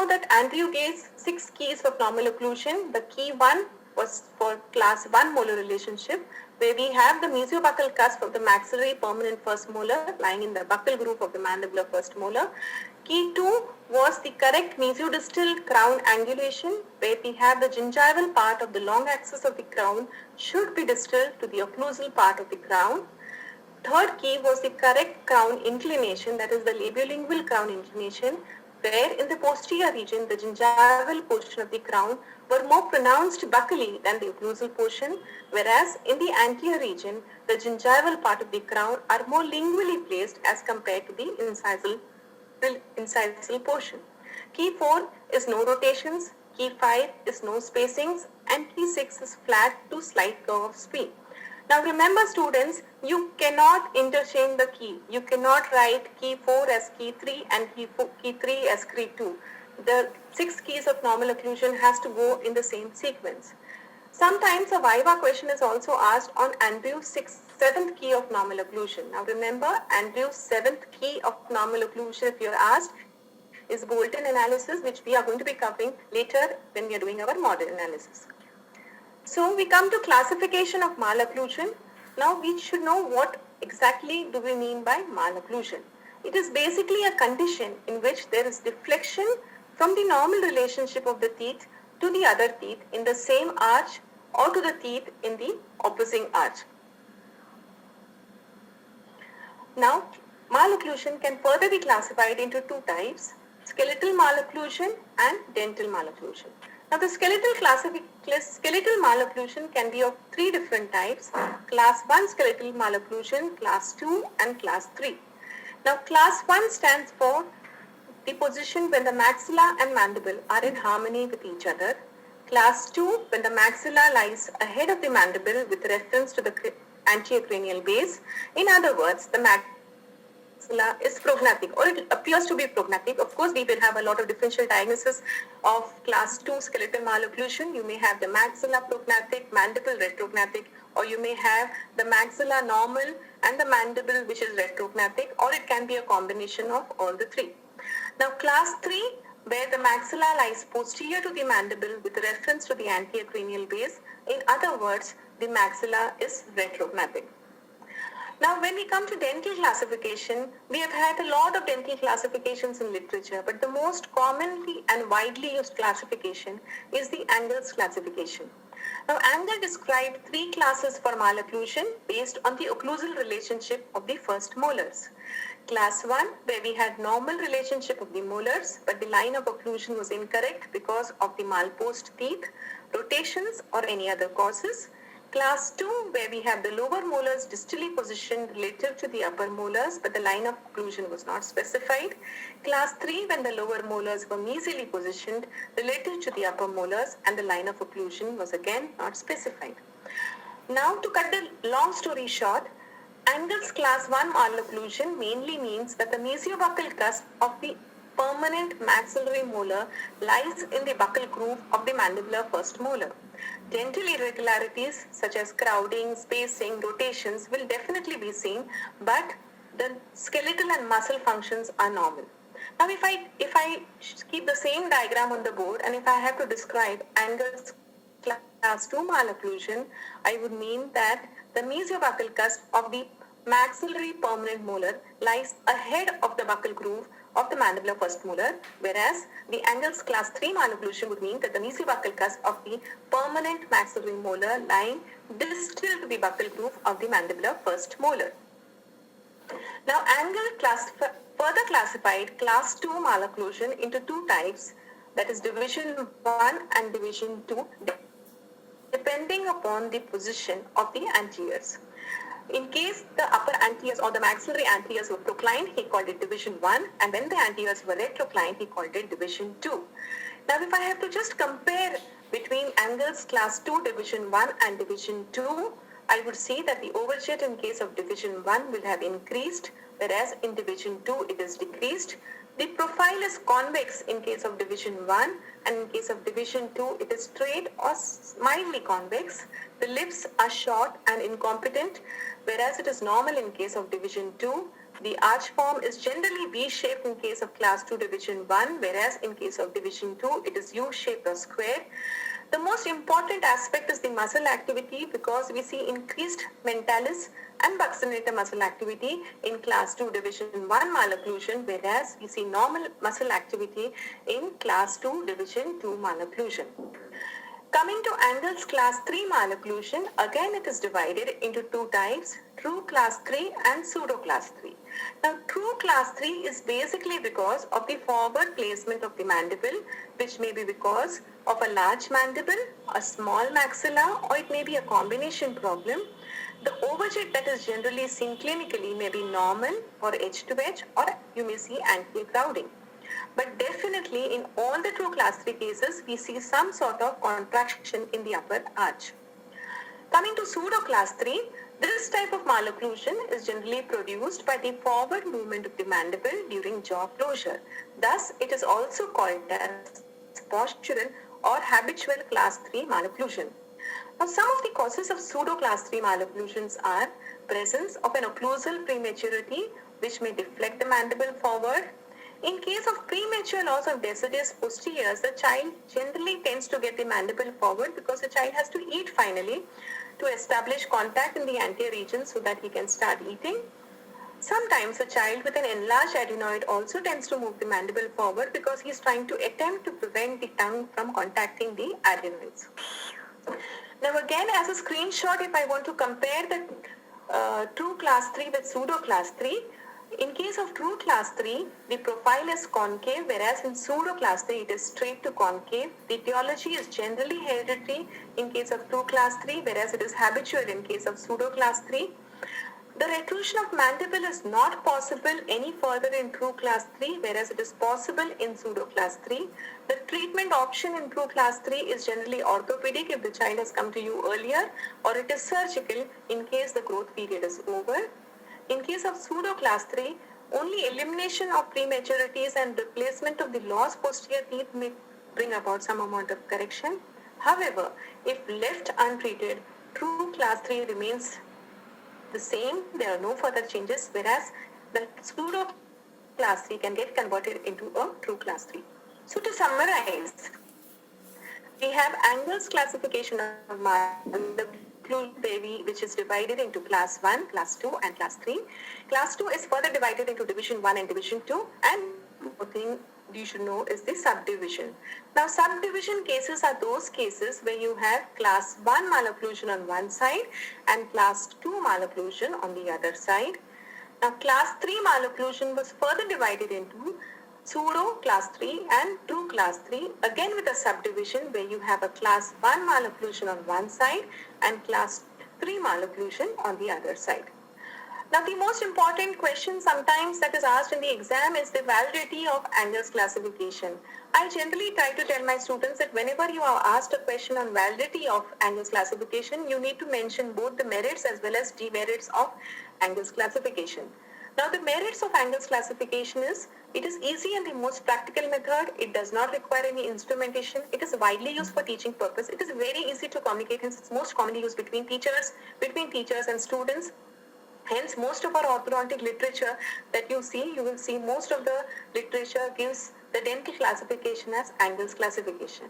now that Andrew gave 6 keys of normal occlusion. The key 1 was for class 1 molar relationship, where we have the mesiobuccal cusp of the maxillary permanent first molar lying in the buccal groove of the mandibular first molar. Key 2 was the correct mesiodistal crown angulation, where we have the gingival part of the long axis of the crown should be distal to the occlusal part of the crown. Third key was the correct crown inclination, that is the labiolingual crown inclination, where in the posterior region the gingival portion of the crown were more pronounced buccally than the occlusal portion, whereas in the anterior region the gingival part of the crown are more lingually placed as compared to the incisal portion. Key 4 is no rotations, key 5 is no spacings, and key 6 is flat to slight curve of spleen. Now remember students, you cannot interchange the key. You cannot write key 4 as key 3 and key 3 as key 2. The 6 keys of normal occlusion has to go in the same sequence. Sometimes a Viva question is also asked on Andrew's 7th key of normal occlusion. Now remember, Andrew's 7th key of normal occlusion, if you're asked, is Bolton analysis, which we are going to be covering later when we are doing our model analysis. So we come to classification of malocclusion. Now we should know what exactly do we mean by malocclusion. It is basically a condition in which there is deflection from the normal relationship of the teeth to the other teeth in the same arch or to the teeth in the opposing arch. Now malocclusion can further be classified into 2 types: skeletal malocclusion and dental malocclusion. Now the skeletal malocclusion can be of 3 different types: class 1 skeletal malocclusion, class 2 and class 3. Now class 1 stands for the position when the maxilla and mandible are in harmony with each other. Class 2, when the maxilla lies ahead of the mandible with reference to the anterior cranial base. In other words, the maxilla is prognathic, or it appears to be prognathic. Of course, we will have a lot of differential diagnosis of class 2 skeletal malocclusion. You may have the maxilla prognathic, mandible retrognathic, or you may have the maxilla normal and the mandible which is retrognathic, or it can be a combination of all the 3. Now class 3, where the maxilla lies posterior to the mandible with reference to the anterior cranial base. In other words, the maxilla is retrognathic. Now when we come to dental classification, we have had a lot of dental classifications in literature, but the most commonly and widely used classification is the Angles classification. Now Angel described 3 classes for malocclusion based on the occlusal relationship of the first molars. Class 1, where we had normal relationship of the molars, but the line of occlusion was incorrect because of the malpost teeth, rotations or any other causes. Class 2, where we have the lower molars distally positioned relative to the upper molars, but the line of occlusion was not specified. Class 3, when the lower molars were mesially positioned relative to the upper molars and the line of occlusion was again not specified. Now to cut the long story short, Angles class 1 malocclusion mainly means that the mesiobuccal cusp of the permanent maxillary molar lies in the buccal groove of the mandibular first molar. Dental irregularities such as crowding, spacing, rotations will definitely be seen, but the skeletal and muscle functions are normal. Now if I keep the same diagram on the board and if I have to describe Angles class 2 malocclusion, I would mean that the mesiobuccal cusp of the maxillary permanent molar lies ahead of the buccal groove of the mandibular first molar, whereas the Angles class 3 malocclusion would mean that the mesiobuccal cusp of the permanent maxillary molar lying distal to the buccal groove of the mandibular first molar. Now Angel further classified class 2 malocclusion into 2 types, that is division 1 and division 2, depending upon the position of the anteriors. In case the upper anteriors or the maxillary anteriors were proclined, he called it division 1, and when the anteriors were retroclined, he called it division 2. Now if I have to just compare between Angles class 2 division 1 and division 2, I would see that the overjet in case of division 1 will have increased, whereas in division 2 it is decreased. The profile is convex in case of division 1, and in case of division 2 it is straight or mildly convex. The lips are short and incompetent, whereas it is normal in case of division 2. The arch form is generally V-shaped in case of class 2 division 1, whereas in case of division 2, it is U-shaped or square. The most important aspect is the muscle activity because we see increased mentalis and buccinator muscle activity in class 2 division 1 malocclusion, whereas we see normal muscle activity in class 2 division 2 malocclusion. Coming to Angel's class 3 malocclusion, again it is divided into two types, true class 3 and pseudo class 3. Now true class 3 is basically because of the forward placement of the mandible, which may be because of a large mandible, a small maxilla, or it may be a combination problem. The overjet that is generally seen clinically may be normal or edge to edge, or you may see anterior crowding. But definitely in all the true class 3 cases, we see some sort of contraction in the upper arch. Coming to pseudo class 3, this type of malocclusion is generally produced by the forward movement of the mandible during jaw closure. Thus, it is also called as postural or habitual class 3 malocclusion. Now, some of the causes of pseudo class 3 malocclusions are presence of an occlusal prematurity, which may deflect the mandible forward. In case of premature loss of deciduous posteriors, the child generally tends to get the mandible forward because the child has to eat finally to establish contact in the anterior region so that he can start eating. Sometimes a child with an enlarged adenoid also tends to move the mandible forward because he is trying to attempt to prevent the tongue from contacting the adenoids. Now again, as a screenshot, if I want to compare the true class 3 with pseudo class 3, in case of true class 3, the profile is concave, whereas in pseudo class 3, it is straight to concave. The etiology is generally hereditary in case of true class 3, whereas it is habitual in case of pseudo class 3. The retrusion of mandible is not possible any further in true class 3, whereas it is possible in pseudo class 3. The treatment option in true class 3 is generally orthopedic if the child has come to you earlier, or it is surgical in case the growth period is over. In case of pseudo class 3, only elimination of prematurities and replacement of the lost posterior teeth may bring about some amount of correction. However, if left untreated, true class 3 remains the same. There are no further changes, whereas the pseudo class 3 can get converted into a true class 3. So to summarize, we have Angel's classification of baby, which is divided into class 1, class 2 and class 3. Class 2 is further divided into division 1 and division 2, and one thing you should know is the subdivision. Now subdivision cases are those cases where you have class 1 malocclusion on one side and class 2 malocclusion on the other side. Now class 3 malocclusion was further divided into pseudo class 3 and true class 3, again with a subdivision where you have a class 1 malocclusion on one side and class 3 malocclusion on the other side. Now the most important question sometimes that is asked in the exam is the validity of Angel's classification. I generally try to tell my students that whenever you are asked a question on validity of Angel's classification, you need to mention both the merits as well as demerits of Angel's classification. Now the merits of Angel's classification is, it is easy and the most practical method. It does not require any instrumentation. It is widely used for teaching purpose. It is very easy to communicate, hence it's most commonly used between teachers and students. Hence, most of our orthodontic literature that you will see most of the literature gives the dental classification as Angel's classification.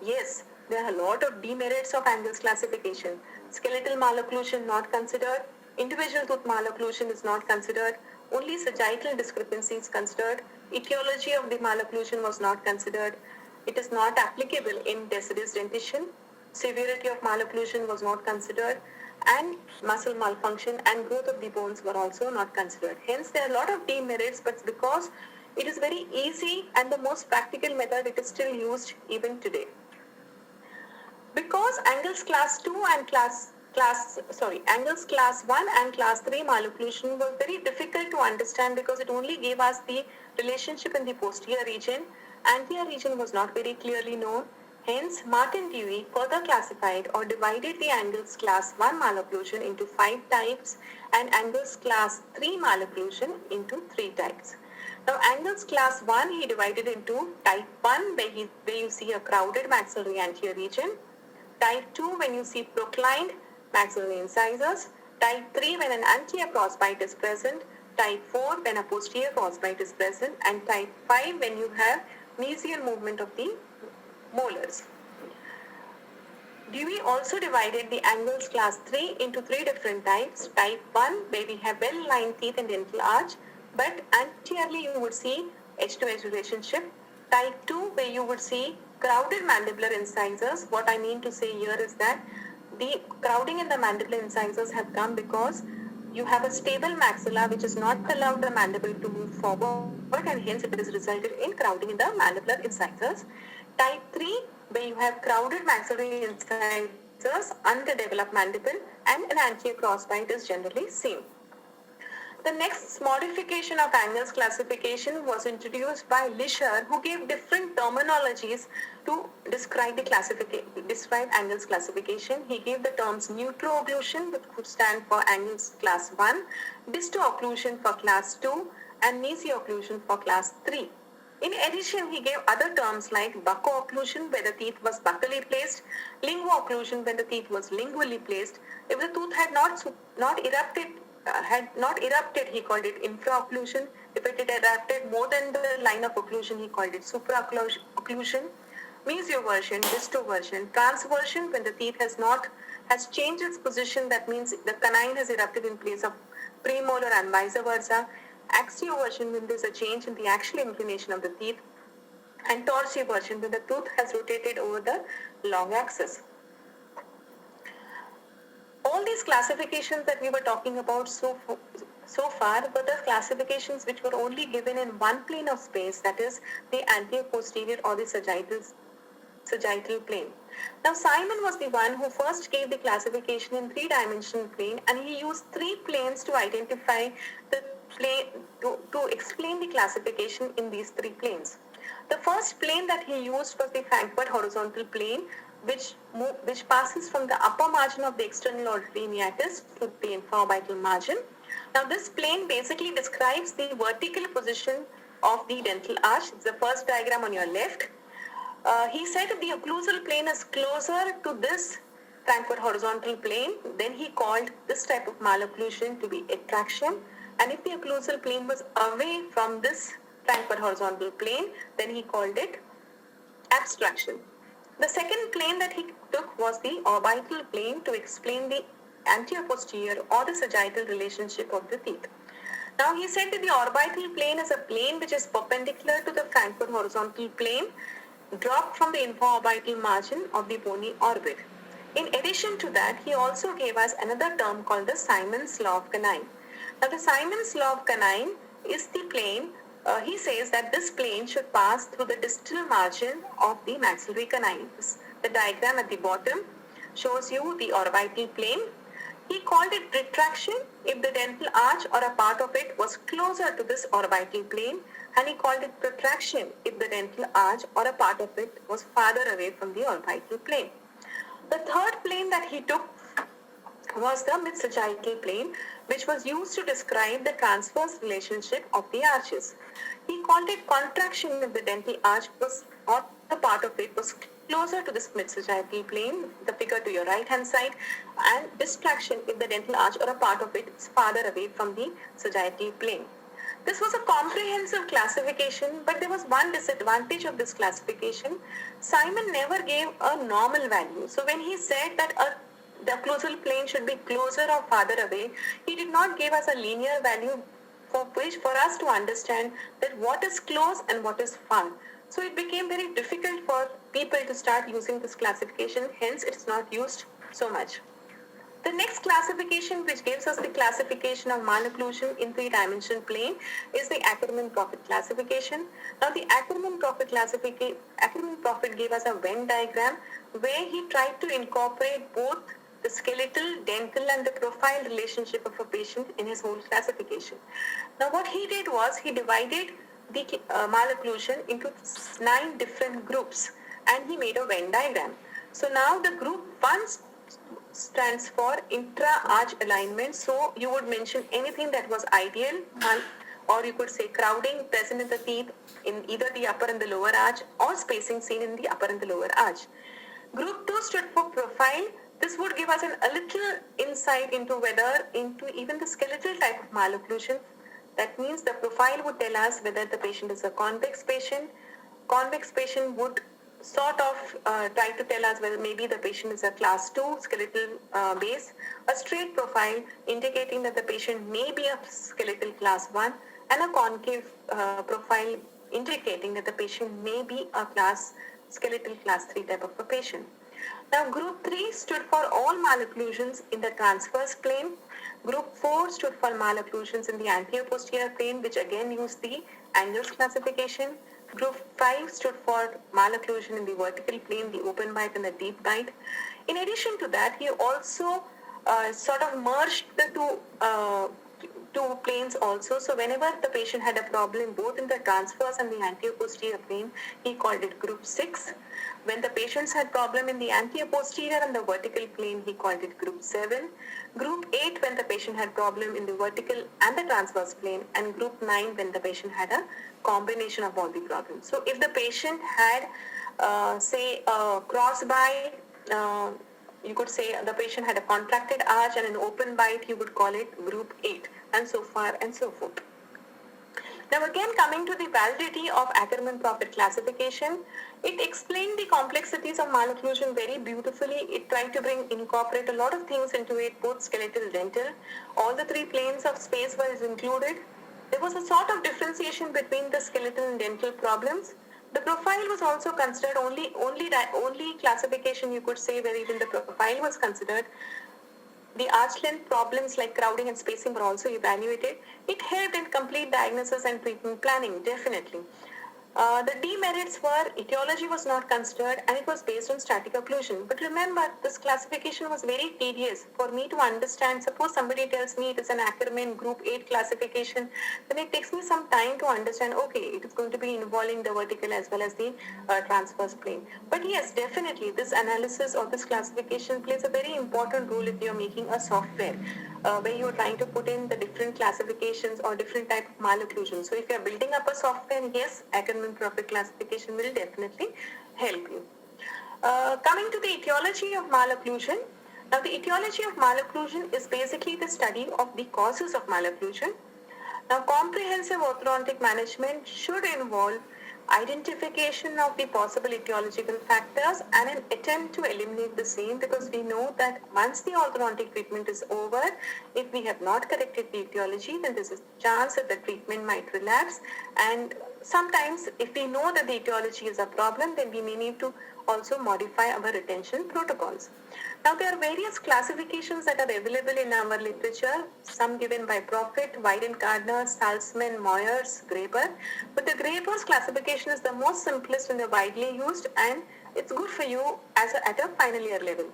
Yes, there are a lot of demerits of Angel's classification. Skeletal malocclusion not considered. Individual tooth malocclusion is not considered. Only sagittal discrepancy is considered. Etiology of the malocclusion was not considered. It is not applicable in deciduous dentition. Severity of malocclusion was not considered. And muscle malfunction and growth of the bones were also not considered. Hence, there are a lot of demerits, but because it is very easy and the most practical method, it is still used even today. Because Angel's class 2 and Angel's class 1 and class 3 malocclusion was very difficult to understand because it only gave us the relationship in the posterior region. Anterior region was not very clearly known. Hence, Martin Dewey further classified or divided the Angel's class 1 malocclusion into 5 types and Angel's class 3 malocclusion into 3 types. Now, Angel's class 1 he divided into type 1 where you see a crowded maxillary anterior region, type 2 when you see proclined maxillary incisors, type 3 when an anterior crossbite is present, type 4 when a posterior crossbite is present, and type 5 when you have mesial movement of the molars. Dewey also divided the angles class 3 into 3 different types. Type 1 where we have well-lined teeth and dental arch, but anteriorly you would see edge-to-edge relationship. Type 2 where you would see crowded mandibular incisors. What I mean to say here is that the crowding in the mandibular incisors have come because you have a stable maxilla which has not allowed the mandible to move forward, and hence it has resulted in crowding in the mandibular incisors. Type 3 where you have crowded maxillary incisors, underdeveloped mandible, and an anterior crossbite is generally seen. The next modification of Angles classification was introduced by Lisher, who gave different terminologies to describe describe Angles classification. He gave the terms neutro-occlusion, which would stand for Angles class 1, disto-occlusion for class 2, and mesio-occlusion for class 3. In addition, he gave other terms like bucco-occlusion, where the teeth was buccally placed, linguo-occlusion, when the teeth was lingually placed. If the tooth had not erupted, he called it infra-occlusion. If it had erupted more than the line of occlusion, he called it supra-occlusion. Mesioversion, distoversion, transversion, when the teeth has changed its position, that means the canine has erupted in place of premolar and vice versa. Axioversion, when there is a change in the axial inclination of the teeth, and torsioversion, when the tooth has rotated over the long axis. All these classifications that we were talking about so far were the classifications which were only given in one plane of space, that is the anterior-posterior or the sagittal plane. Now Simon was the one who first gave the classification in three-dimensional plane, and he used 3 planes to identify the plane to explain the classification in these 3 planes. The first plane that he used was the Frankfurt horizontal plane, which passes from the upper margin of the external auditory meatus to the infraorbital margin. Now this plane basically describes the vertical position of the dental arch. It's the first diagram on your left. He said if the occlusal plane is closer to this Frankfurt horizontal plane, then he called this type of malocclusion to be attraction. And if the occlusal plane was away from this Frankfurt horizontal plane, then he called it abstraction. The second plane that he took was the orbital plane to explain the anterior-posterior or the sagittal relationship of the teeth. Now he said that the orbital plane is a plane which is perpendicular to the Frankfurt horizontal plane, dropped from the infraorbital margin of the bony orbit. In addition to that, he also gave us another term called the Simon's law of canine. Now the Simon's law of canine is the plane. He says that this plane should pass through the distal margin of the maxillary canine. The diagram at the bottom shows you the orbital plane. He called it retraction if the dental arch or a part of it was closer to this orbital plane, and he called it protraction if the dental arch or a part of it was farther away from the orbital plane. The third plane that he took was the mid-sagittal plane, which was used to describe the transverse relationship of the arches. He called it contraction if the dental arch was, or the part of it was closer to this mid-sagittal plane, the figure to your right hand side, and distraction if the dental arch or a part of it is farther away from the sagittal plane. This was a comprehensive classification, but there was one disadvantage of this classification. Simon never gave a normal value. So when he said that the occlusal plane should be closer or farther away, he did not give us a linear value for us to understand that what is close and what is far. So it became very difficult for people to start using this classification, hence it's not used so much. The next classification, which gives us the classification of malocclusion in three-dimensional plane, is the Ackermann-Profit classification. Now the Ackermann-Profit gave us a Venn diagram where he tried to incorporate both the skeletal, dental, and the profile relationship of a patient in his whole classification. Now what he did was he divided the malocclusion into 9 different groups, and he made a Venn diagram. So now the group 1 stands for intra-arch alignment. So you would mention anything that was ideal, or you could say crowding present in the teeth in either the upper and the lower arch, or spacing seen in the upper and the lower arch. Group 2 stood for profile. This would give us a little insight into even the skeletal type of malocclusion. That means the profile would tell us whether the patient is a convex patient. Convex patient would sort of try to tell us whether maybe the patient is a class 2 skeletal base. A straight profile indicating that the patient may be a skeletal class 1, and a concave profile indicating that the patient may be a skeletal class 3 type of a patient. Now, group 3 stood for all malocclusions in the transverse plane. Group 4 stood for malocclusions in the anterior-posterior plane, which again used the Angles classification. Group 5 stood for malocclusion in the vertical plane, the open bite and the deep bite. In addition to that, he also sort of merged the two planes also. So whenever the patient had a problem both in the transverse and the anterior-posterior plane, he called it group 6. When the patients had problem in the anterior-posterior and the vertical plane, he called it group 7. Group 8 when the patient had problem in the vertical and the transverse plane, and group 9 when the patient had a combination of all the problems. So if the patient had say a cross bite, you could say the patient had a contracted arch and an open bite, you would call it group 8, and so far and so forth. Now again, coming to the validity of Ackermann-Profit classification, it explained the complexities of malocclusion very beautifully. It tried to incorporate a lot of things into it, both skeletal, dental. All the three planes of space were included. There was a sort of differentiation between the skeletal and dental problems. The profile was also considered only classification you could say where even the profile was considered. The arch length problems like crowding and spacing were also evaluated. It helped in complete diagnosis and treatment planning, definitely. The demerits were etiology was not considered and it was based on static occlusion. But remember, this classification was very tedious for me to understand. Suppose somebody tells me it is an Ackermann group 8 classification, then it takes me some time to understand, okay, it is going to be involving the vertical as well as the transverse plane. But yes, definitely this analysis or this classification plays a very important role if you are making a software where you are trying to put in the different classifications or different type of malocclusion. So if you are building up a software, yes, Ackermann-Profit classification will definitely help you. Coming to the etiology of malocclusion. Now the etiology of malocclusion is basically the study of the causes of malocclusion. Now comprehensive orthodontic management should involve identification of the possible etiological factors and an attempt to eliminate the same, because we know that once the orthodontic treatment is over, if we have not corrected the etiology, then there's a chance that the treatment might relapse. And sometimes if we know that the etiology is a problem, then we may need to also modify our retention protocols. Now there are various classifications that are available in our literature, some given by Profit, Weiden-Gardner, Salzman, Moyers, Graeber. But the Graeber's classification is the most simplest and the widely used, and it's good for you at a final year level.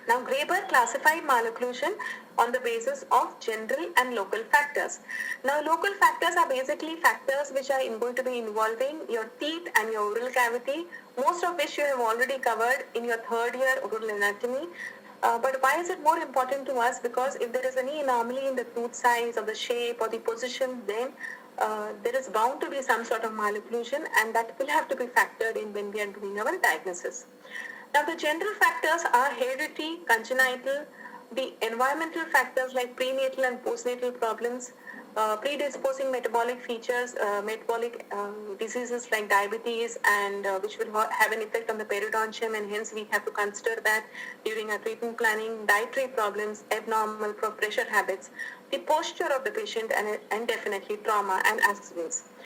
Now, Graeber classified malocclusion on the basis of general and local factors. Now, local factors are basically factors which are going to be involving your teeth and your oral cavity, most of which you have already covered in your third year oral anatomy. But why is it more important to us? Because if there is any anomaly in the tooth size or the shape or the position, then there is bound to be some sort of malocclusion, and that will have to be factored in when we are doing our diagnosis. Now, the general factors are heredity, congenital, the environmental factors like prenatal and postnatal problems, predisposing metabolic features, metabolic diseases like diabetes, and which will have an effect on the periodontium, and hence we have to consider that during our treatment planning, dietary problems, abnormal pressure habits, the posture of the patient, and definitely trauma and accidents.